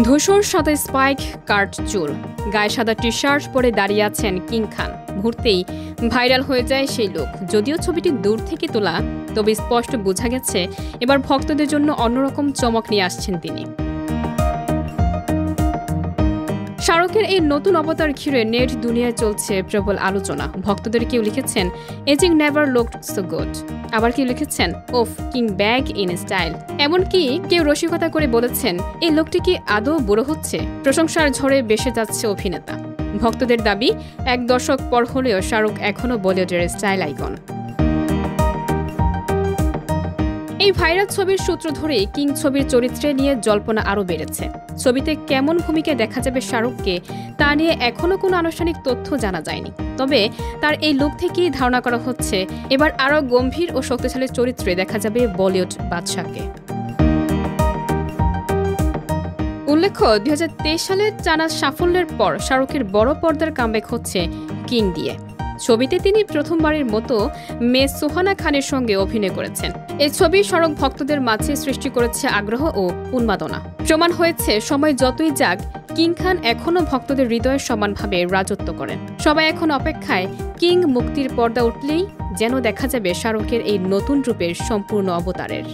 ধূসর সাদা স্পাইক কাট চুল, গায়ে সাদা টি শার্ট পরে দাঁড়িয়ে আছেন কিং খান। মুহূর্তেই ভাইরাল হয়ে যায় সেই লুক। যদিও ছবিটি দূর থেকে তোলা, তবে স্পষ্ট বোঝা গেছে এবার ভক্তদের জন্য অন্যরকম চমক নিয়ে আসছেন তিনি। শাহরুখের এই নতুন অবতার ঘিরে নেট দুনিয়ায় চলছে প্রবল আলোচনা। ভক্তদের কেউ লিখেছেন ageing never looked so good, আবার কেউ লিখেছেন ওফ কিং ব্যাক ইন স্টাইল। এমনকি কেউ রসিকতা করে বলেছেন এই লোকটি কি আদৌ বুড়ো হচ্ছে। প্রশংসার ঝড়ে বেসে যাচ্ছে অভিনেতা। ভক্তদের দাবি, এক দশক পর হলেও শাহরুখ এখনও বলিউডের স্টাইল আইকন। এই ভাইরাল ছবির সূত্র ধরেই কিং ছবির চরিত্রে নিয়ে জল্পনা আরও বেড়েছে। ছবিতে কেমন ভূমিকায় দেখা যাবে শাহরুখকে তা নিয়ে এখনও কোনো আনুষ্ঠানিক তথ্য জানা যায়নি। তবে তার এই লুক থেকেই ধারণা করা হচ্ছে এবার আরও গম্ভীর ও শক্তিশালী চরিত্রে দেখা যাবে বলিউড বাদশাকে। উল্লেখ্য, ২০২৩ সালের টানা সাফল্যের পর শাহরুখের বড় পর্দার কামব্যাক হচ্ছে কিং দিয়ে। ছবিতে তিনি প্রথমবারের মতো মেয়ে সুহানা খানের সঙ্গে অভিনয় করেছেন। এই ছবি শাহরুখ ভক্তদের মাঝে সৃষ্টি করেছে আগ্রহ ও উন্মাদনা। প্রমাণ হয়েছে সময় যতই যাক, কিং খান এখনও ভক্তদের হৃদয়ে সমানভাবে রাজত্ব করেন। সবাই এখন অপেক্ষায় কিং মুক্তির পর্দা উঠলেই যেন দেখা যাবে শাহরুখের এই নতুন রূপের সম্পূর্ণ অবতারের।